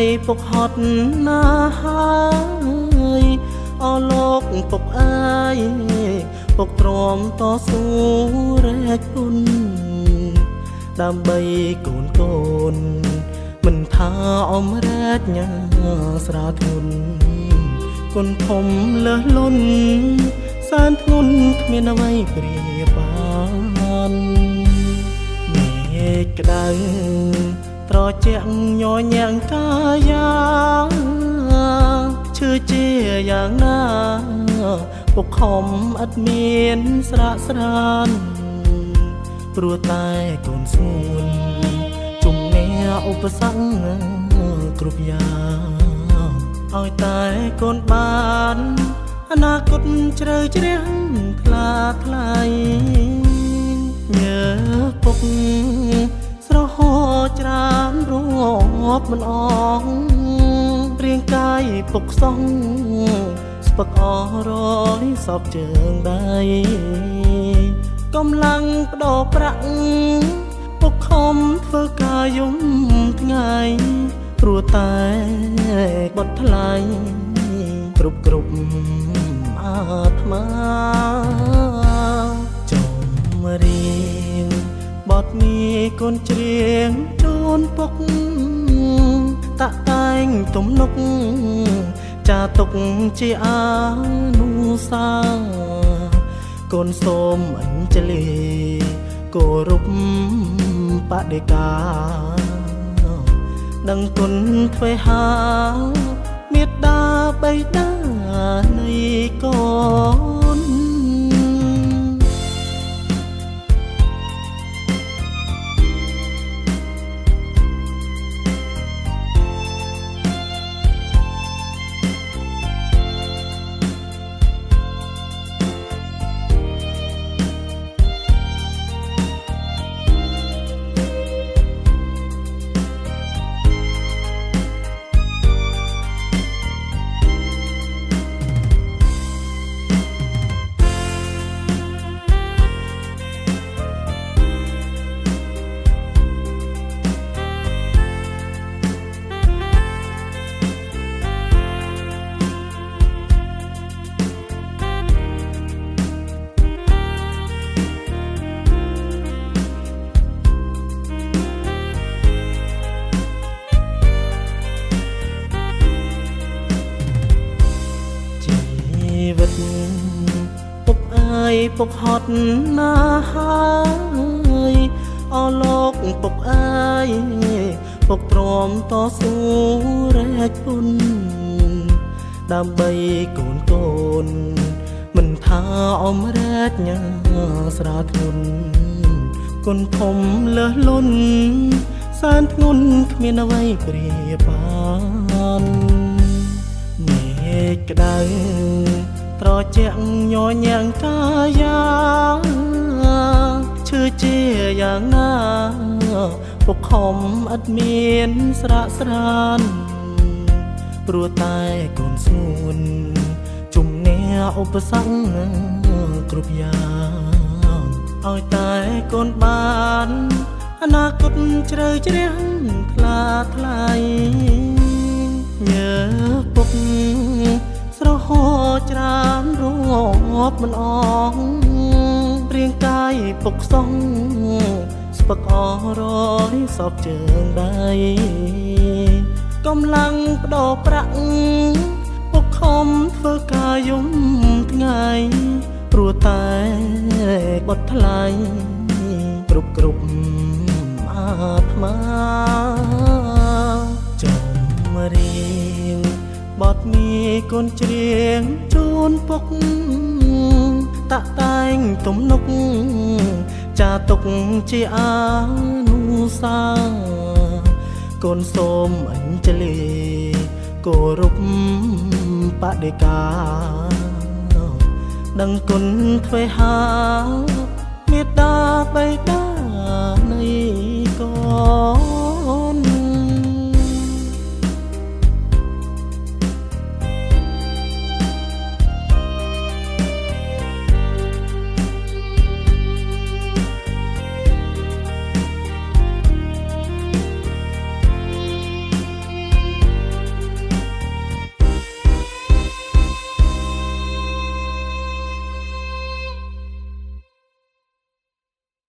យពុកហត់ណាហើយអរលោកពុកអើយពុកទ្រាំតស៊ូរែកពុនដើម្បីកូនកូនមិនថាអមរែកញ៉ាស្រាធុនគុណធំលើសលន់សែនធ្ងន់គ្មានអ្វីព្រាបានមេឃក្តៅត្រជាក់ញញែងកាយាឈឺជាយ៉ាងណាពុកខំឥតមានស្រាកស្រានព្រោះតែកូនស្ងួនជុំនែឧបសគ្គគ្រប់យ៉ាងឲ្យតែកូនបានអនាគតជ្រៅជ្រះថ្លាថ្លៃញើពុកស្រហោច្រើនរាប់មិនអងរាងកាយពុកសងស្ពឹកអរយសពជើងដៃកម្លាំងបដោប្រាក់ពុកខំធ្វើការយំថ្ងៃព្រោះតែបត់ថ្លៃគ្រប់អាត្មាចុំរៀងបត់មីកូនច្រៀងជូនពុកតាក់តែងទំនុកចាទុកជាអានុសាកូនសូមអញ្ជលីគោរពបដិកាដឹងគុណទ្វេហាមេត្តាបៃតានៃកូនពុកអើយពុកហត់ណាហើយអរលោកពុកអើយពុកទ្រាំតស៊ូរែកពុនដើម្បីកូនកូនមិនថាអមរែកញ៉ាស្រាធុនគុណធំលើសលន់សែនធ្ងន់គ្មានអ្វីព្រាបានមេឃក្តៅត្រជាក់ញញែងកាយាឈឺជាយ៉ាងណាពុកខំឥតមានស្រាកស្រានព្រោះតែកូនស្ងួនជុំនែឧបសគ្គគ្រប់យ៉ាងឲ្យតែកូនបានអនាគតជ្រៅជ្រះថ្លាថ្លៃញើពុកស្រហោច្រើនរាប់មិនអងរាងកាយពុកសងស្ពឹកអរយសពជើងដៃកម្លាំងបដោប្រាក់ពុកខំធ្វើការយំថ្ងៃព្រោះតែបត់ថ្លៃគ្រប់អាត្មាចុំរៀងបត់មីកូនច្រៀងជូនពុកតាក់តែងទំនុកចាទុកជាអានុសាកូនសូមអញ្ជលីគោរពបដិកាដឹងគុណទ្វេហាមេត្តាបៃតានៃកូន